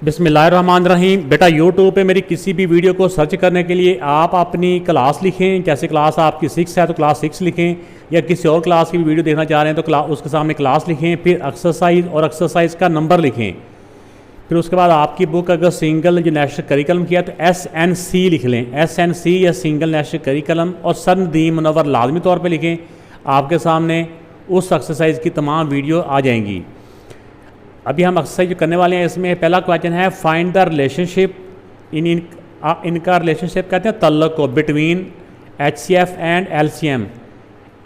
बिस्मिल्लाहिर्रहमानिर्रहीम। बेटा यूट्यूब पे मेरी किसी भी वीडियो को सर्च करने के लिए आप अपनी क्लास लिखें। जैसे क्लास आपकी 6 है तो क्लास 6 लिखें, या किसी और क्लास की भी वीडियो देखना चाह रहे हैं तो उसके सामने क्लास लिखें, फिर एक्सरसाइज और एक्सरसाइज का नंबर लिखें। फिर उसके बाद आपकी बुक अगर सिंगल जो नेशनल करिकुलम किया तो SNC लिख लें, SNC या सिंगल नेशनल करिकुलम, और सनदी मुनव्वर लाजमी तौर पर लिखें। आपके सामने उस एक्सरसाइज की तमाम वीडियो आ जाएंगी। अभी हम एक्सरसाइज करने वाले हैं, इसमें पहला क्वेश्चन है फाइंड द रिलेशनशिप इनका रिलेशनशिप कहते हैं तल्लक को between HCF and LCM।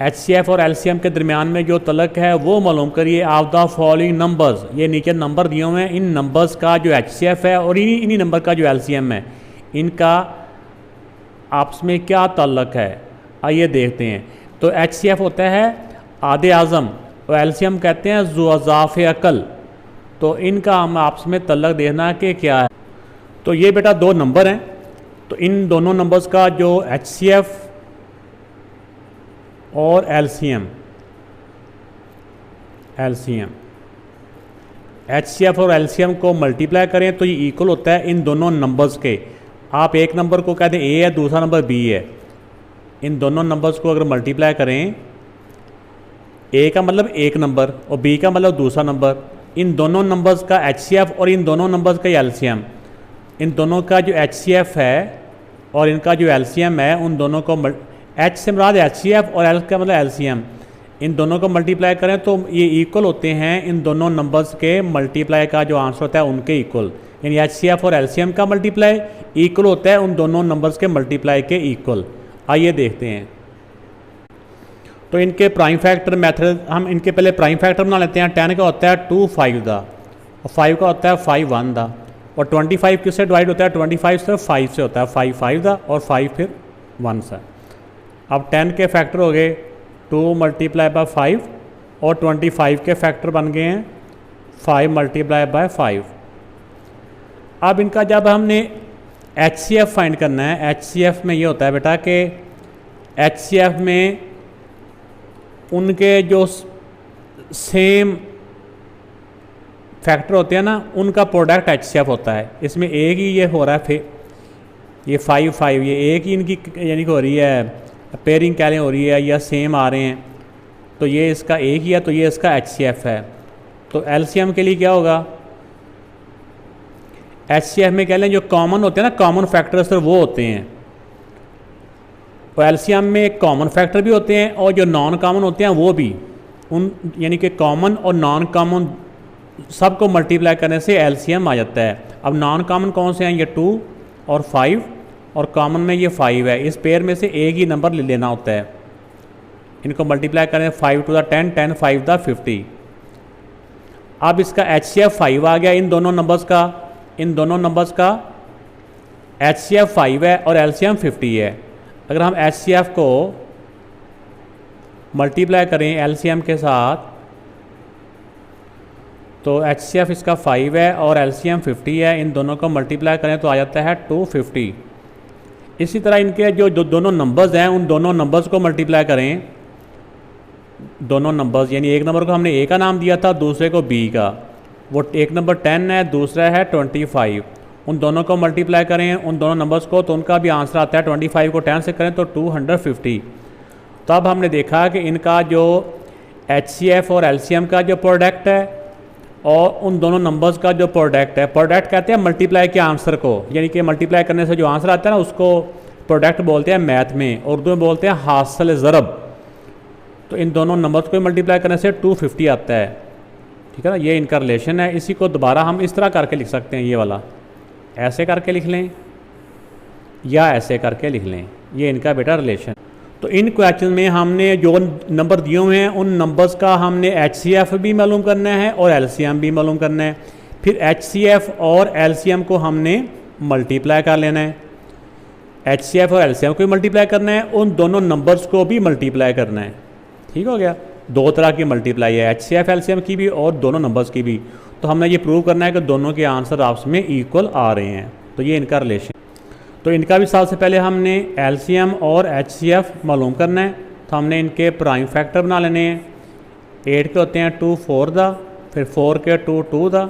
HCF और LCM के दरमियान में जो तल्लक है वो मालूम करिए। ऑफ द फॉलोइंग नंबर्स, ये नीचे नंबर दिए हुए हैं, इन नंबर्स का जो HCF है और इन्हीं नंबर का जो LCM है, इनका आपस में क्या तल्लक है, आइए देखते हैं। तो HCF होता है आधे आज़म और LCM कहते हैं ज़ुअज़ाफ़ अक़ल। तो इनका हम आपस में तल्लक देखना कि क्या है। तो ये बेटा दो नंबर हैं, तो इन दोनों नंबर्स का जो HCF और LCM HCF और LCM को मल्टीप्लाई करें तो ये इक्वल होता है इन दोनों नंबर्स के। आप एक नंबर को कहते हैं A है, दूसरा नंबर B है। इन दोनों नंबर्स को अगर मल्टीप्लाई करें, A का मतलब एक नंबर और B का मतलब दूसरा नंबर, इन दोनों नंबर्स का HCF और इन दोनों नंबर्स का LCM, इन दोनों का जो HCF है और इनका जो LCM है, उन दोनों को H से मुराद HCF और L का मतलब LCM, इन दोनों को मल्टीप्लाई करें तो ये इक्वल होते हैं इन दोनों नंबर्स के मल्टीप्लाई का जो आंसर होता है उनके इक्वल। यानी HCF और LCM का मल्टीप्लाई इक्वल होता है उन दोनों नंबर्स के मल्टीप्लाई के इक्वल। आइए देखते हैं। तो इनके प्राइम फैक्टर मेथड, हम इनके पहले प्राइम फैक्टर बना लेते हैं। 10 का होता है 2 5 दा, और 5 का होता है 5 1 दा, और 25 किससे डिवाइड होता है? 25 सिर्फ 5 से होता है, 5 5 दा और 5 फिर 1 से। अब 10 के फैक्टर हो गए 2 मल्टीप्लाई बाय 5, और 25 के फैक्टर बन गए हैं 5 मल्टीप्लाई बाय 5। अब इनका जब हमने HCF फाइंड करना है, HCF में ये होता है बेटा कि HCF में उनके जो सेम फैक्टर होते हैं ना, उनका प्रोडक्ट HCF होता है। इसमें एक ही ये हो रहा है, फिर ये 5 5, ये एक ही इनकी यानी कि हो रही है, पेयरिंग कैलिंग हो रही है या सेम आ रहे हैं, तो ये इसका एक ही है, तो ये इसका HCF है। तो LCM के लिए क्या होगा? HCF में कह लें जो कॉमन होते हैं ना, कॉमन फैक्टर्स वो होते हैं, और LCM में एक कॉमन फैक्टर भी होते हैं और जो नॉन कॉमन होते हैं वो भी। उन यानी कि कॉमन और नॉन कॉमन सबको मल्टीप्लाई करने से LCM आ जाता है। अब नॉन कॉमन कौन से हैं? ये 2 और 5, और कॉमन में ये 5 है। इस पेयर में से एक ही नंबर ले लेना होता है। इनको मल्टीप्लाई करें 5 टू द 10, 10 5 द 50। अब इसका HCF 5 आ गया इन दोनों नंबर्स का HCF 5 है और LCM 50 है। अगर हम HCF को मल्टीप्लाई करें LCM के साथ, तो HCF इसका 5 है और LCM 50 है। इन दोनों को मल्टीप्लाई करें तो आ जाता है 250। इसी तरह इनके जो दोनों नंबर्स हैं, उन दोनों नंबर्स को मल्टीप्लाई करें, दोनों नंबर्स, यानी एक नंबर को हमने A का नाम दिया था, दूसरे को B का। वो एक नंबर 10 है, दूसरा है 25। उन दोनों को मल्टीप्लाई करें, उन दोनों नंबर्स को, तो उनका भी आंसर आता है 25 को 10 से करें तो 250। तब हमने देखा कि इनका जो HCF और LCM का जो प्रोडक्ट है और उन दोनों नंबर्स का जो प्रोडक्ट है, प्रोडक्ट कहते हैं मल्टीप्लाई के आंसर को, यानी कि मल्टीप्लाई करने से जो आंसर आता है ना उसको प्रोडक्ट बोलते हैं मैथ में, उर्दू में बोलते हैं हासिल ज़रब। तो इन दोनों नंबर्स को मल्टीप्लाई करने से 250 आता है। ठीक है ना, ये इनका रिलेशन है। इसी को दोबारा हम इस तरह करके लिख सकते हैं, ये वाला ऐसे करके लिख लें या ऐसे करके लिख लें, ये इनका बेटा रिलेशन। तो इन क्वेश्चन में हमने जो नंबर दिए हुए हैं उन नंबर्स का हमने HCF भी मालूम करना है और LCM भी मालूम करना है। फिर HCF और LCM को हमने मल्टीप्लाई कर लेना है, HCF और LCM को भी मल्टीप्लाई करना है, उन दोनों नंबर्स को भी मल्टीप्लाई करना है। ठीक हो गया, दो तरह की मल्टीप्लाई है, HCF LCM की भी और दोनों नंबर्स की भी। तो हमने ये प्रूव करना है कि दोनों के आंसर आपस में इक्वल आ रहे हैं। तो ये इनका रिलेशन। तो इनका भी सबसे पहले हमने LCM और HCF मालूम करना है, तो हमने इनके प्राइम फैक्टर बना लेने हैं। 8 के होते हैं 2 4 दा, फिर 4 के 2 2 दा,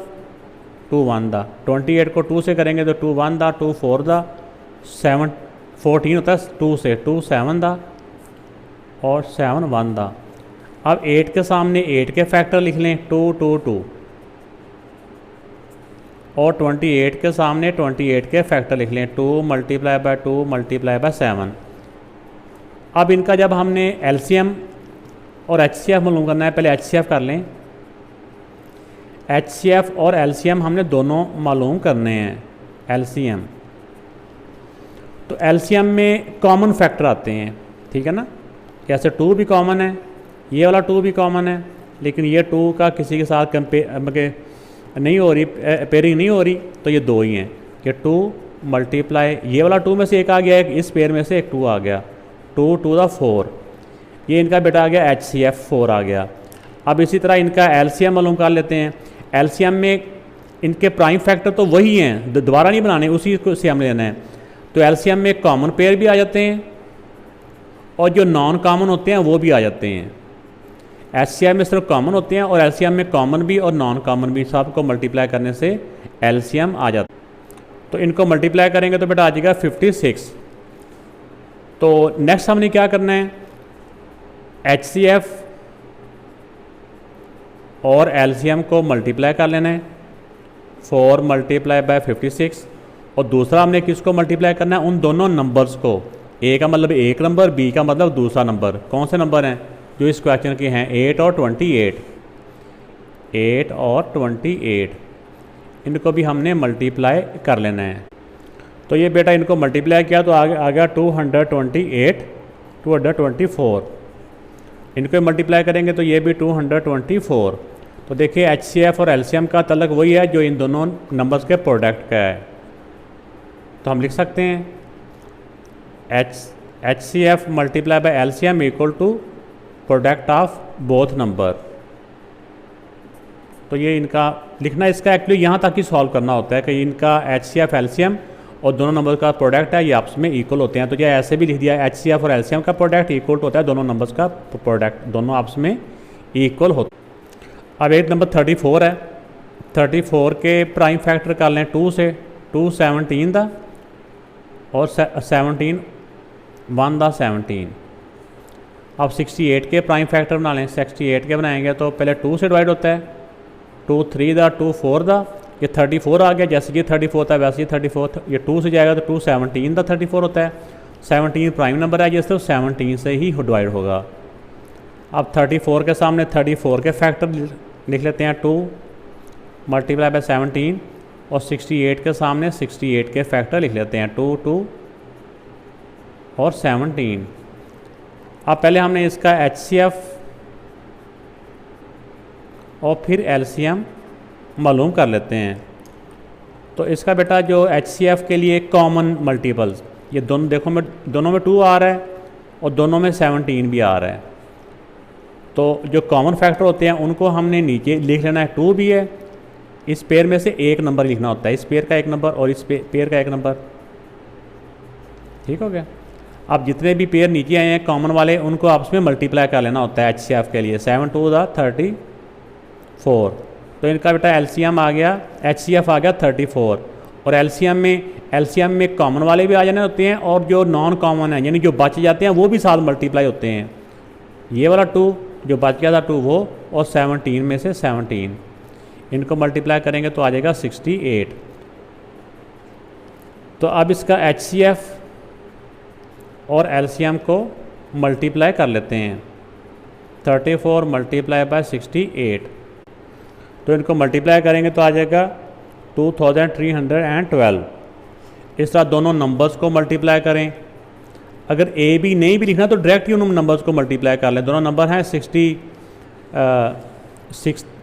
2 1 दा। 28 को 2 से करेंगे तो 2 1 दा, 2 4 दा, 7 14 होता है 2 से, 2 7 दा और 7 1 दा। अब 8 के सामने 8 के फैक्टर लिख लें 2 2 2 और 28 के सामने 28 के फैक्टर लिख लें 2 मल्टीप्लाई बाय 2 मल्टीप्लाई बाय 7। अब इनका जब हमने एलसीएम और एचसीएफ मालूम करना है, पहले एचसीएफ कर लें। एचसीएफ और एलसीएम हमने दोनों मालूम करने हैं। एलसीएम तो एलसीएम में कॉमन फैक्टर आते हैं, ठीक है ना। जैसे 2 भी कॉमन है, ये वाला 2 भी कॉमन है, लेकिन ये 2 का किसी के साथ नहीं हो रही, पेयरिंग नहीं हो रही, तो ये 2 ही हैं कि 2 मल्टीप्लाई ये वाला 2 में से एक आ गया, इस पेयर में से एक 2 आ गया, 2 2 दा 4, ये इनका बेटा आ गया एचसीएफ 4 आ गया। अब इसी तरह इनका एलसीएम मालूम कर लेते हैं। एलसीएम में इनके प्राइम फैक्टर तो वही हैं, दोबारा नहीं बनाने, उसी को से हमने लेना है। तो एलसीएम में कॉमन पेयर भी आ जाते हैं और जो नॉन कॉमन होते हैं वो भी आ जाते हैं। एचसीएफ में सिर्फ कॉमन होते हैं और एलसीएम में कॉमन भी और नॉन कॉमन भी, सबको मल्टीप्लाई करने से एलसीएम आ जाता है। तो इनको मल्टीप्लाई करेंगे तो बेटा आ जाएगा 56। तो नेक्स्ट हमने क्या करना है, एचसीएफ और एलसीएम को मल्टीप्लाई कर लेना है 4 मल्टीप्लाई बाय 56। और दूसरा हमने किसको मल्टीप्लाई करना है, उन दोनों नंबर्स को। ए का मतलब एक नंबर, बी का मतलब दूसरा नंबर। कौन से नंबर हैं जो इस क्वेश्चन के हैं, 8 और 28। 8 और 28 इनको भी हमने मल्टीप्लाई कर लेना है। तो ये बेटा इनको मल्टीप्लाई किया तो आ गया 228 224। इनको मल्टीप्लाई करेंगे तो ये भी 224। तो देखिए एचसीएफ और एलसीएम का तल्लक वही है जो इन दोनों नंबर्स के प्रोडक्ट का है। तो हम लिख सकते हैं HCF multiply by LCM equal to product of both number. तो ये इनका लिखना, इसका एक्चुअली यहाँ तक ही सॉल्व करना होता है कि इनका एचसीएफ एलसीएम और दोनों नंबर का प्रोडक्ट है, ये आपस में इक्वल होते हैं। तो ये ऐसे भी लिख दिया, एचसीएफ और एलसीएम का प्रोडक्ट इक्वल होता है दोनों नंबर्स का प्रोडक्ट, दोनों आपस में इक्वल होते हैं। अब एक नंबर 34 है, 34 के प्राइम फैक्टर कर लें 2 से, 2 17 दा और 17 1 दा 17। अब 68 के प्राइम फैक्टर बना लें, 68 के बनाएंगे तो पहले 2 से डिवाइड होता है, 2 3 दा 2 4 दा, ये 34 आ गया। जैसे ये 34 होता है वैसे ये 34, ये 2 से जाएगा तो 2 17 दा 34 होता है। 17 प्राइम नंबर है जैसे तो 17 से ही डिवाइड होगा। अब 34 के सामने 34 के फैक्टर लिख लेते हैं 2 मल्टीप्लाई बाय 17 और 68 के सामने 68 के फैक्टर लिख लेते हैं 2 2 और 17। अब पहले हमने इसका एचसीएफ और फिर एलसीएम मालूम कर लेते हैं। तो इसका बेटा जो एचसीएफ के लिए कॉमन मल्टीपल्स, ये दोनों देखो में दोनों में 2 आ रहा है और दोनों में 17 भी आ रहा है। तो जो कॉमन फैक्टर होते हैं उनको हमने नीचे लिख लेना है, 2 भी है, इस पेयर में से एक नंबर लिखना होता है, इस पेयर का एक नंबर और इस पेयर का एक नंबर। ठीक हो गया। अब जितने भी पेयर नीचे आए हैं कॉमन वाले उनको आपस में मल्टीप्लाई कर लेना होता है एचसीएफ के लिए। 7 2 दा 34। तो इनका बेटा एलसीएम आ गया, एचसीएफ आ गया 34। और एलसीएम में कॉमन वाले भी आ जाने होते हैं और जो नॉन कॉमन है यानी जो बच जाते हैं वो भी साथ मल्टीप्लाई होते हैं। ये वाला 2 जो बच गया था 2 वो, और 17 में से 17 इनको मल्टीप्लाई करेंगे तो आ जाएगा 68। तो अब इसका एचसीएफ और एलसीएम को मल्टीप्लाई कर लेते हैं, 34 मल्टीप्लाई बाय 68। तो इनको मल्टीप्लाई करेंगे तो आ जाएगा 2312। इस तरह दोनों नंबर्स को मल्टीप्लाई करें। अगर ए बी नहीं भी लिखना तो डायरेक्ट ही उन नंबर्स को मल्टीप्लाई कर लें। दोनों नंबर हैं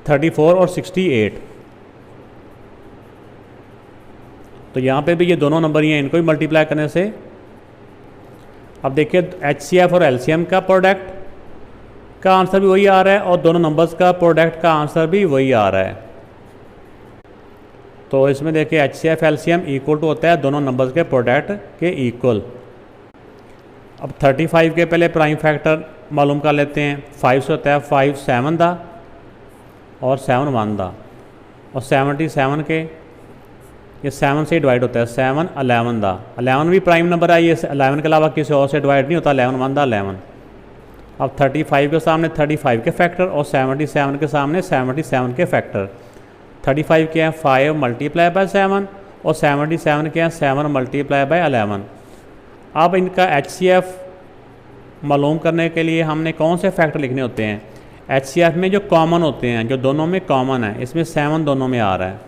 34 और 68। तो यहाँ पे भी ये दोनों नंबर ही हैं, इनको भी मल्टीप्लाई करने से अब देखिए एचसीएफ और एलसीएम का प्रोडक्ट का आंसर भी वही आ रहा है और दोनों नंबर्स का प्रोडक्ट का आंसर भी वही आ रहा है। तो इसमें देखिए एचसीएफ एलसीएम इक्वल टू होता है दोनों नंबर्स के प्रोडक्ट के इक्वल। अब 35 के पहले प्राइम फैक्टर मालूम कर लेते हैं। 5 से होता है 5 7 दा और 7 1 दा, और 77 के ये 7 से डिवाइड होता है, 7 11 दा, 11 भी प्राइम नंबर है, ये 11 के अलावा किसी और से डिवाइड नहीं होता, 11 1 दा 11। अब 35 के सामने 35 के फैक्टर और 77 के सामने 77 के फैक्टर। 35 के हैं 5 मल्टीप्लाई बाय 7 और 77 के हैं 7 मल्टीप्लाई बाय 11। अब इनका HCF मालूम करने के लिए हमने कौन से फैक्टर लिखने होते हैं? HCF में जो कॉमन होते हैं, जो दोनों में कॉमन है, इसमें 7 दोनों में आ रहा है,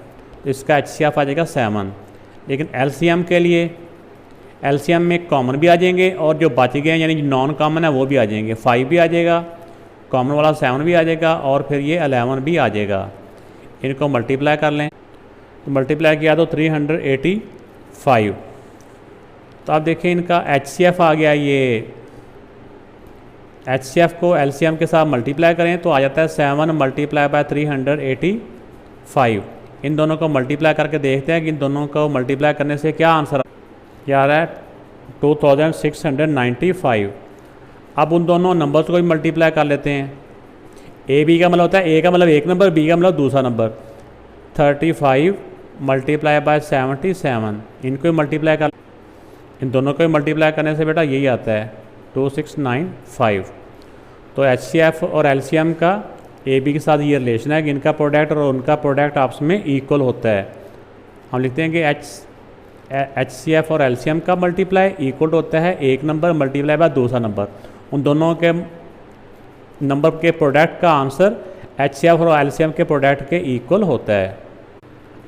तो इसका HCF आ जाएगा 7। लेकिन LCM के लिए LCM में कॉमन भी आ जाएंगे और जो बच गए हैं यानी जो नॉन कॉमन है वो भी आ जाएंगे। 5 भी आ जाएगा, कॉमन वाला 7 भी आ जाएगा और फिर ये 11 भी आ जाएगा। इनको मल्टीप्लाई कर लें, तो मल्टीप्लाई किया तो 385। तो आप देखें इनका HCF आ गया, ये HCF को LCM के साथ मल्टीप्लाई करें तो आ जाता है 7 मल्टीप्लाई बाय 385। इन दोनों को मल्टीप्लाई करके देखते हैं कि इन दोनों को मल्टीप्लाई करने से क्या आंसर क्या आ रहा है, 2695। अब उन दोनों नंबर्स को भी मल्टीप्लाई कर लेते हैं। ए बी का मतलब होता है, ए का मतलब एक नंबर, बी का मतलब दूसरा नंबर। 35 मल्टीप्लाई बाय 77, इनको भी मल्टीप्लाई कर, इन दोनों को भी मल्टीप्लाई करने से बेटा यही आता है 2695। तो HCF और LCM का AB के साथ ये रिलेशन है कि इनका प्रोडक्ट और उनका प्रोडक्ट आपस में इक्वल होता है। हम लिखते हैं कि HCF और LCM का मल्टीप्लाई इक्वल होता है एक नंबर मल्टीप्लाई बाय दूसरा नंबर। उन दोनों के नंबर के प्रोडक्ट का आंसर HCF और LCM के प्रोडक्ट के इक्वल होता है।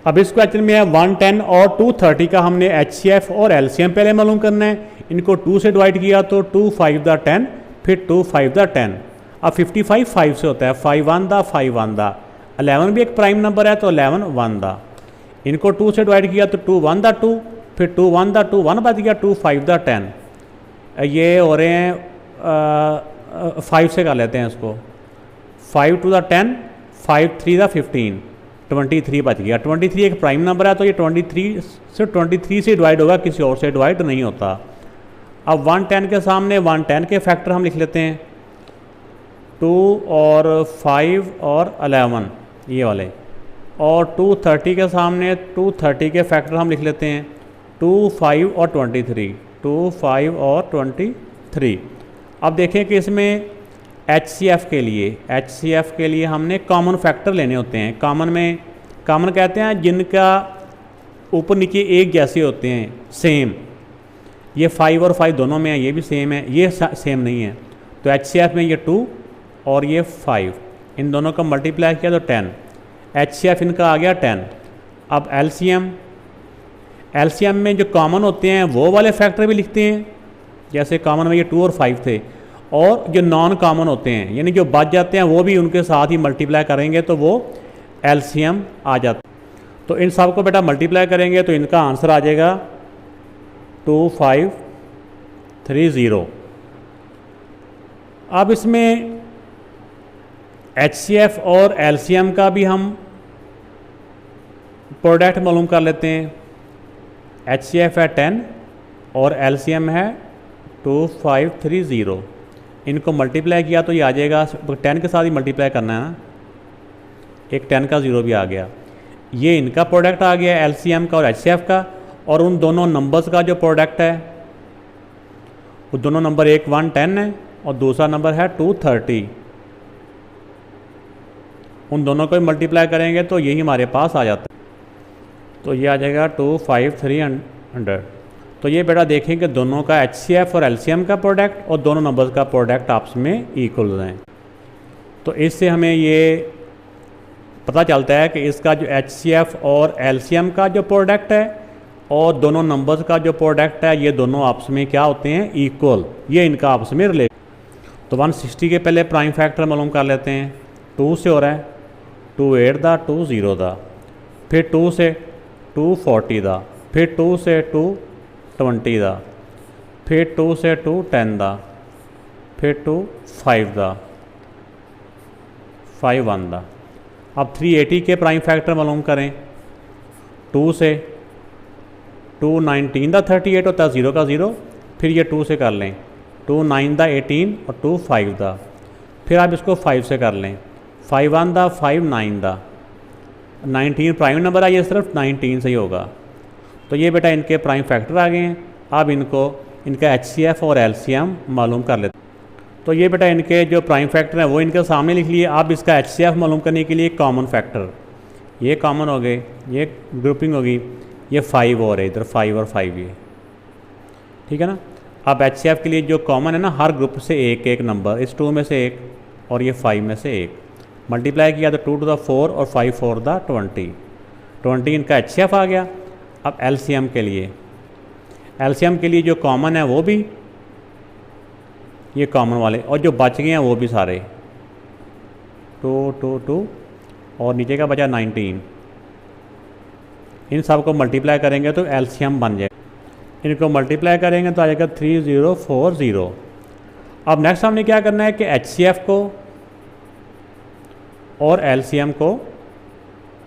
अब इस क्वेश्चन में है 110 और 230 का हमने HCF और LCM पहले मालूम करना है। इनको 2 से डिवाइड किया तो 2 5 दा 10, फिर 2 5 दा 10। अब 55 5 से होता है, 5 1 दा 5 1 दा। 11 भी एक प्राइम नंबर है तो 11 1 दा। इनको 2 से डिवाइड किया तो 2 1 दा 2, फिर 2 1 दा 2 1 बच गया, 2 5 दा 10। ये हो रहे हैं 5 से कर लेते हैं इसको, 5 2 दा 10, 5 3 दा 15, 23 बच गया। 23 एक प्राइम नंबर है तो ये 23 से डिवाइड होगा, किसी और से डिवाइड नहीं होता। अब 110 के सामने 110 के फैक्टर हम लिख लेते हैं, 2 और 5 और 11 ये वाले। और 230 के सामने 230 के फैक्टर हम लिख लेते हैं, 2 5 और 23, 2 5 और 23। अब देखें कि इसमें HCF के लिए हमने कॉमन फैक्टर लेने होते हैं। कॉमन कहते हैं जिनका ऊपर नीचे एक जैसे होते हैं, सेम। ये 5 और 5 दोनों में है, ये भी सेम है, ये सेम नहीं है। तो HCF में ये 2 और ये 5, इन दोनों का मल्टीप्लाई किया तो 10। HCF इनका आ गया 10। अब LCM में जो कॉमन होते हैं वो वाले फैक्टर भी लिखते हैं, जैसे कॉमन में ये 2 और 5 थे। और जो नॉन कॉमन होते हैं यानी जो बच जाते हैं वो भी उनके साथ ही मल्टीप्लाई करेंगे तो वो LCM आ जाता है। तो इन सब को बेटा मल्टीप्लाई करेंगे तो इनका आंसर आ जाएगा 2530। अब इसमें HCF और LCM का भी हम प्रोडक्ट मालूम कर लेते हैं। HCF है 10 और LCM है 2530। इनको मल्टीप्लाई किया तो ये आ जाएगा, 10 के साथ ही मल्टीप्लाई करना है ना, एक 10 का 0 भी आ गया। ये इनका प्रोडक्ट आ गया LCM का और HCF का। और उन दोनों नंबर्स का जो प्रोडक्ट है वो दोनों नंबर, एक 110 है और दूसरा नंबर है 230। उन दोनों को मल्टीप्लाई करेंगे तो यही हमारे पास आ जाता है, तो ये आ जाएगा 25300। तो ये बेटा देखें कि दोनों का HCF और LCM का प्रोडक्ट और दोनों नंबर्स का प्रोडक्ट आपस में इक्वल हैं। तो इससे हमें ये पता चलता है कि इसका जो HCF और LCM का जो प्रोडक्ट है और दोनों नंबर्स का जो प्रोडक्ट है ये दोनों आपस में क्या होते हैं, इक्वल। ये इनका आपस में रिलेशन। तो 160 के पहले प्राइम फैक्टर मालूम कर लेते हैं। 2 से हो रहा है 2 8 दा 2 0 दा, फिर 2 से 2 40 दा, फिर 2 से 2 20 दा, फिर 2 से 2 10 दा, फिर 2 5 दा, 5 1 दा। अब 380 के प्राइम फैक्टर मालूम करें। 2 से 2 19 दा 38 होता है, 0 का 0, फिर ये 2 से कर लें, 2 9 दा 18 और 2 5 दा, फिर आप इसको 5 से कर लें, 5 1 दा 5 9 दा। 19 प्राइम नंबर है, ये सिर्फ 19 से ही होगा। तो ये बेटा इनके प्राइम फैक्टर आ गए हैं। अब इनको इनका HCF और LCM मालूम कर लेते हैं। तो ये बेटा इनके जो प्राइम फैक्टर हैं वो इनके सामने लिख लिए। अब इसका HCF मालूम करने के लिए कॉमन फैक्टर, ये कॉमन हो गए, ये ग्रुपिंग होगी, ये 5 और है इधर, 5 और 5 ये, ठीक है ना। अब HCF के लिए जो कॉमन है ना, हर ग्रुप से एक एक नंबर, इस 2 में से एक और ये 5 में से एक, मल्टीप्लाई किया तो 2 to the 4 और 5 4 the 20 इनका HCF आ गया। अब LCM के लिए जो कॉमन है वो भी ये कॉमन वाले, और जो बच गए हैं वो भी सारे 2 2 2 और नीचे का बचा 19। इन सब को मल्टीप्लाई करेंगे तो LCM बन जाए। इनको मल्टीप्लाई करेंगे तो आ जाएगा 3040। अब नेक्स्ट हमने क्या करना है कि HCF को और LCM को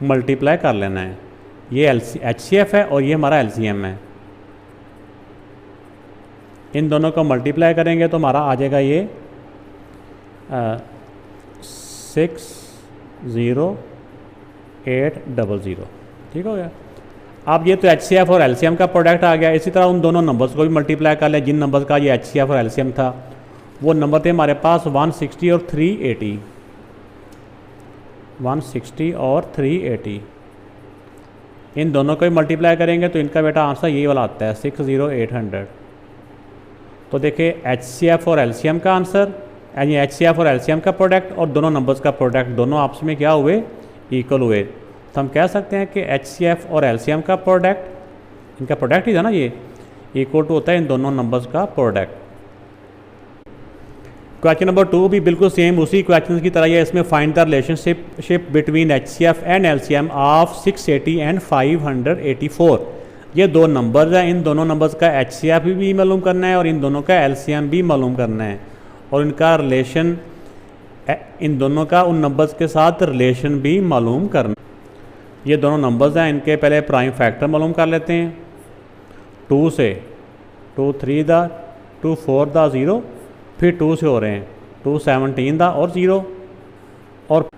मल्टीप्लाई कर लेना है। ये HCF है और ये हमारा LCM है। इन दोनों को मल्टीप्लाई करेंगे तो हमारा आ जाएगा ये 60800, ठीक हो गया। अब ये तो HCF और LCM का प्रोडक्ट आ गया। इसी तरह उन दोनों नंबर्स को भी मल्टीप्लाई कर लिया। जिन नंबर्स का ये HCF और LCM था वो नंबर थे हमारे पास 160 और 380, 160 और 380। इन दोनों को भी मल्टीप्लाई करेंगे तो इनका बेटा आंसर यही वाला आता है 60800। तो देखिए HCF और LCM का आंसर, यानी HCF और LCM का प्रोडक्ट और दोनों नंबर्स का प्रोडक्ट दोनों आपस में क्या हुए, इक्वल हुए। तो हम कह सकते हैं कि HCF और LCM का प्रोडक्ट, इनका प्रोडक्ट ही था ना, ये इक्वल टू होता है इन दोनों नंबर्स का प्रोडक्ट। क्वेश्चन नंबर 2 भी बिल्कुल सेम उसी क्वेश्चन की तरह है। इसमें find the relationship between HCF and LCM of 680 and 584। ये दो नंबर्स हैं, इन दोनों नंबर्स का HCF भी मालूम करना है और इन दोनों का LCM भी मालूम करना है, और इनका रिलेशन, इन दोनों का उन नंबर्स के साथ रिलेशन भी मालूम करना। ये दोनों नंबर्स हैं, इनके पहले प्राइम फैक्टर मालूम कर लेते हैं। 2 से 2 3 दा, 2 4 दा 0, फिर 2 से हो रहे हैं 2 17 दा और 0। और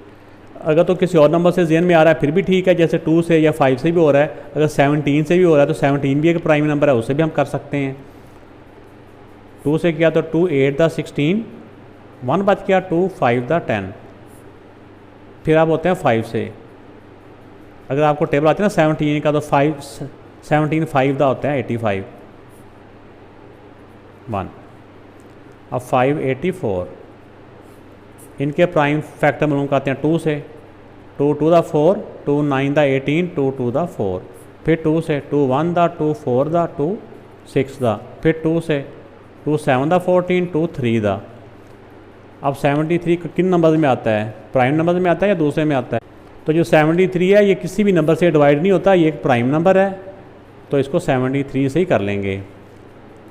अगर तो किसी और नंबर से ज़हन में आ रहा है फिर भी ठीक है, जैसे 2 से या 5 से भी हो रहा है। अगर 17 से भी हो रहा है तो 17 भी एक प्राइम नंबर है, उसे भी हम कर सकते हैं। 2 से किया तो 2 8 दा 16, 1 बच गया, 2 5 दा 10। फिर आप होते हैं 5 से, अगर आपको टेबल आती है ना 17 का तो 17 5 दा होता है 85, 1। अब 584, इनके प्राइम फैक्टर मालूम करते हैं 2 से, 2 2 दा 4, 2 9 दा 18, 2 2 दा 4, फिर 2 से 2 1 दा, 2 4 दा, 2 6 दा, फिर 2 से 2 7 दा 14, 2 3 दा। अब 73 किन नंबर में आता है, प्राइम नंबर में आता है या दूसरे में आता है? तो जो 73 है ये किसी भी नंबर से डिवाइड नहीं होता, ये एक प्राइम नंबर है, तो इसको 73 से ही कर लेंगे।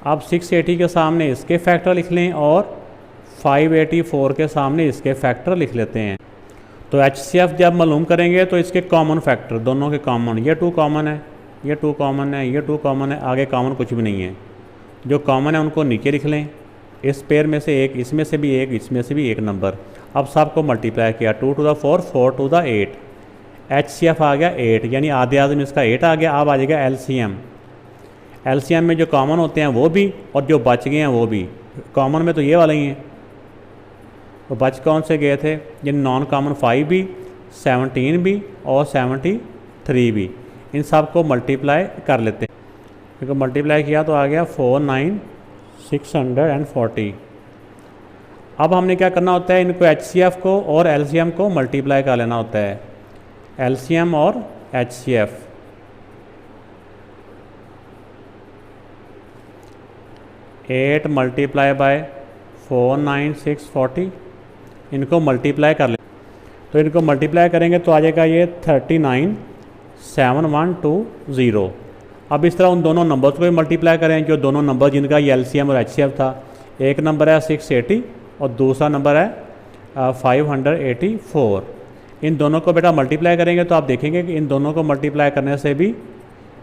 अब 680 के सामने इसके फैक्टर लिख लें और 584 के सामने इसके फैक्टर लिख लेते हैं। तो HCF जब मालूम करेंगे तो इसके कॉमन फैक्टर, दोनों के कॉमन, ये 2 कॉमन है, ये 2 कॉमन है, ये 2 कॉमन है, आगे कॉमन कुछ भी नहीं है। जो कॉमन है उनको नीचे लिख लें, इस पेयर में से एक, इसमें से भी एक, इसमें से भी एक नंबर। अब सबको मल्टीप्लाई किया, 2 to the 4, 4 to the 8, HCF आ गया 8, यानी आधे आधे में इसका 8 आ गया। अब आ जाएगा LCM। LCM में जो कॉमन होते हैं वो भी और जो बच गए हैं वो भी। कॉमन में तो ये वाले ही हैं, तो बच कौन से गए थे, ये नॉन कॉमन 5 भी, 17 भी और 73 भी। इन सब को मल्टीप्लाई कर लेते हैं, क्योंकि मल्टीप्लाई किया तो आ गया 49640। अब हमने क्या करना होता है, इनको HCF को और LCM को मल्टीप्लाई कर लेना होता है, LCM और HCF। एट मल्टीप्लाई बाय 49640, इनको मल्टीप्लाई कर ले, तो इनको मल्टीप्लाई करेंगे तो आ जाएगा ये 397,120। अब इस तरह उन दोनों नंबर्स को भी मल्टीप्लाई करें, जो दोनों नंबर जिनका ये LCM और HCF था। एक नंबर है 680 और दूसरा नंबर है 584। इन दोनों को बेटा मल्टीप्लाई करेंगे तो आप देखेंगे कि इन दोनों को मल्टीप्लाई करने से भी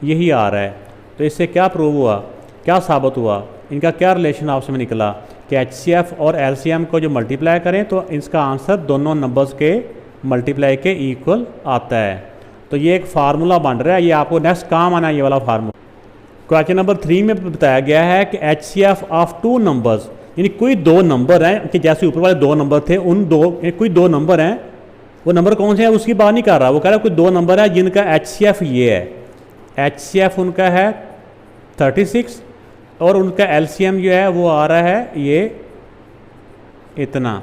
यही आ रहा है। तो इससे क्या प्रूव हुआ, क्या साबित हुआ, इनका क्या रिलेशन आपस में निकला कि HCF और LCM को जो मल्टीप्लाई करें तो इसका आंसर दोनों नंबर्स के मल्टीप्लाई के इक्वल आता है। तो ये एक फार्मूला बन रहा है, ये आपको नेक्स्ट काम आना है ये वाला फार्मूला। क्वेश्चन नंबर 3 में बताया गया है कि HCF ऑफ 2 नंबर्स, यानी कोई 2 नंबर हैं कि जैसे ऊपर वाले 2 नंबर थे, उन कोई 2 नंबर हैं, वो नंबर कौन से हैं उसकी बात नहीं कर रहा, वो कह रहा है कोई 2 नंबर है जिनका HCF ये है। HCF उनका है 36 और उनका LCM जो है वो आ रहा है ये इतना।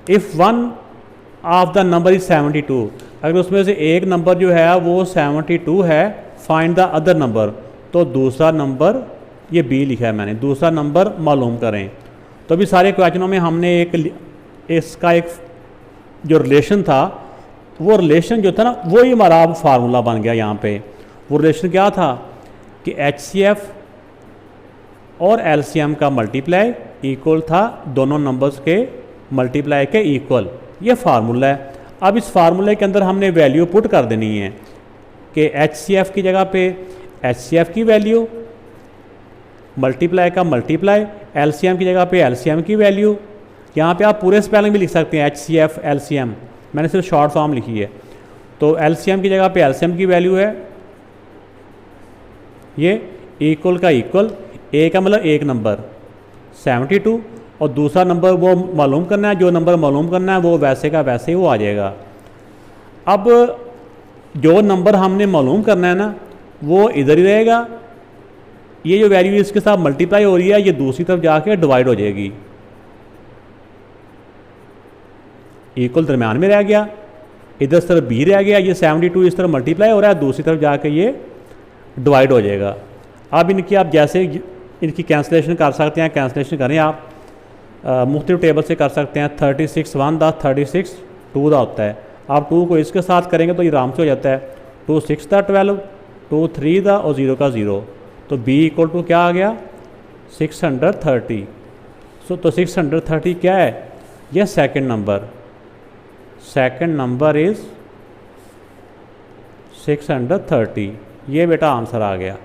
If one of the number is 72, अगर उसमें से एक नंबर जो है वो 72 है, फाइंड द अदर नंबर, तो दूसरा नंबर, ये बी लिखा है मैंने, दूसरा नंबर मालूम करें। तो अभी सारे क्वेश्चनों में हमने इसका एक जो रिलेशन था, वो रिलेशन जो था ना वही हमारा अब फार्मूला बन गया यहाँ पे। वो रिलेशन क्या था कि HCF और LCM का मल्टीप्लाई इक्वल था दोनों नंबर्स के मल्टीप्लाई के इक्वल, ये फार्मूला है। अब इस फार्मूले के अंदर हमने वैल्यू पुट कर देनी है कि HCF की जगह पे HCF की वैल्यू, मल्टीप्लाई का मल्टीप्लाई, LCM की जगह पे LCM की वैल्यू। यहाँ पे आप पूरे स्पेलिंग भी लिख सकते हैं HCF LCM, मैंने सिर्फ शॉर्ट फॉर्म लिखी है। तो LCM की जगह पे LCM की वैल्यू है ये इक्वल का इक्वल, ए का मतलब एक नंबर 72 और दूसरा नंबर वो मालूम करना है, जो नंबर मालूम करना है वो वैसे का वैसे ही वो आ जाएगा। अब जो नंबर हमने मालूम करना है ना वो इधर ही रहेगा, ये जो वैल्यू इसके साथ मल्टीप्लाई हो रही है ये दूसरी तरफ जाके डिवाइड हो जाएगी, इक्वल दरम्यान में रह गया, इधर तरफ बी रह गया, ये 72 इस तरफ मल्टीप्लाई हो रहा है, दूसरी तरफ जाके ये डिवाइड हो जाएगा। अब इनकी आप जैसे इनकी कैंसलेशन कर सकते हैं, कैंसलेशन करें आप मुख्तलिफ टेबल से कर सकते हैं। 36 1 दा 36 2 दा होता है, आप 2 को इसके साथ करेंगे तो ये आराम से हो जाता है। 2 6 दा 12, 2 3 दा और 0 का 0, तो b इक्वल टू क्या आ गया 630। तो 630 क्या है, ये second number, second number is 630, ये बेटा आंसर आ गया।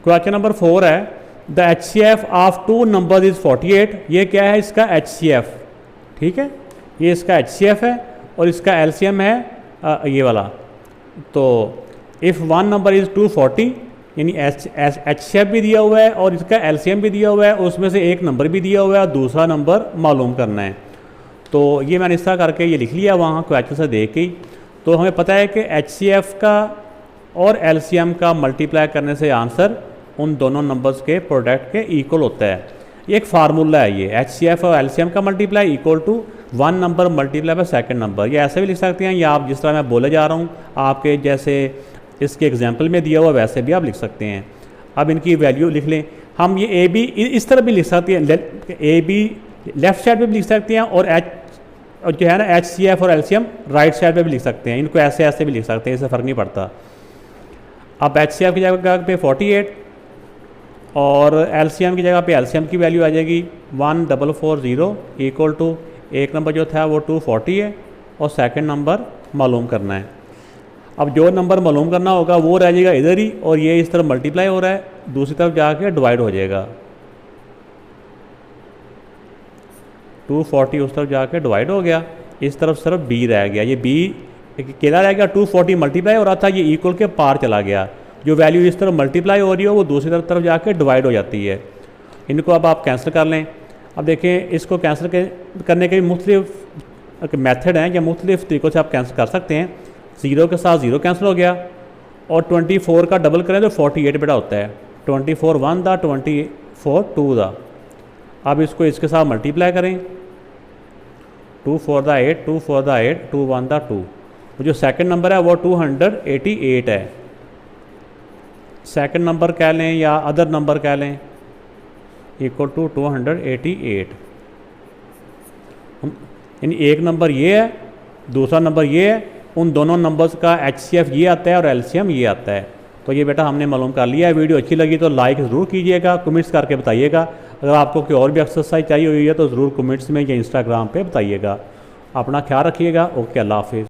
क्वेश्चन नंबर 4 है the HCF of 2 number is 48, ये क्या है इसका HCF, ठीक है, ये इसका HCF है और इसका LCM है ये वाला। तो इफ़ वन नंबर इज़ 240, यानी HCF भी दिया हुआ है और इसका LCM भी दिया हुआ है, उसमें से एक नंबर भी दिया हुआ है और दूसरा नंबर मालूम करना है। तो ये मैंने इस तरह करके ये लिख लिया वहाँ क्वेश्चन से देख के ही। तो हमें पता है कि HCF का और LCM का मल्टीप्लाई करने से आंसर उन दोनों नंबर्स के प्रोडक्ट के इक्वल होता है। ये एक फार्मूला है, ये HCF और LCM का multiply equal to 1 number multiply by second number. ये ऐसे भी लिख सकते हैं या आप जिस तरह मैं बोले जा रहा हूँ आपके जैसे इसके एग्जाम्पल में दिया हुआ वैसे भी आप लिख सकते हैं। अब इनकी वैल्यू लिख लें हम, ये ए बी इस तरह भी लिख सकते हैं, ए बी लेफ्ट साइड पे भी लिख सकते हैं और जो है ना HCF और LCM राइट साइड पे भी लिख सकते हैं, इनको ऐसे ऐसे भी लिख सकते हैं, इससे फ़र्क नहीं पड़ता। अब HCF की जगह पे 48 और LCM की जगह पे LCM की वैल्यू आ जाएगी 1440 इक्वल टू एक नंबर जो था वो 240 है और सेकंड नंबर मालूम करना है। अब जो नंबर मालूम करना होगा वो रह जाएगा इधर ही और ये इस तरफ मल्टीप्लाई हो रहा है, दूसरी तरफ जाके डिवाइड हो जाएगा, 240 उस तरफ जाके डिवाइड हो गया, इस तरफ सिर्फ b रह गया, ये b केला रह गया, 240 मल्टीप्लाई हो रहा था, ये इक्वल के पार चला गया, जो वैल्यू इस तरफ मल्टीप्लाई हो रही हो वो दूसरी तरफ जाके डिवाइड हो जाती है। इनको अब आप कैंसिल कर लें। अब देखें इसको कैंसिल करने के मुख्तलिफ मेथड हैं या मुख्तलिफ तरीक़ों से आप कैंसिल कर सकते हैं। 0 के साथ 0 कैंसिल हो गया और 24 का डबल करें तो 48 बेटा होता है, 24 1 दा 24 2 दा। अब इसको इसके साथ मल्टीप्लाई करें, 2 4 दा 8, 2 4 दा 8, 2 1 दा 2, जो सेकंड नंबर है वो 288 है। सेकंड नंबर कह लें या अदर नंबर कह लें इक्वल टू 288, यानी एक नंबर ये है दूसरा नंबर ये है, उन दोनों नंबर्स का HCF ये आता है और LCM ये आता है। तो ये बेटा हमने मालूम कर लिया है। वीडियो अच्छी लगी तो लाइक ज़रूर कीजिएगा, कमेंट्स करके बताइएगा। अगर आपको कोई और भी एक्सरसाइज चाहिए हुई है तो ज़रूर कमेंट्स में या इंस्टाग्राम पे बताइएगा। अपना ख्याल रखिएगा। ओके, अल्लाह हाफिज़।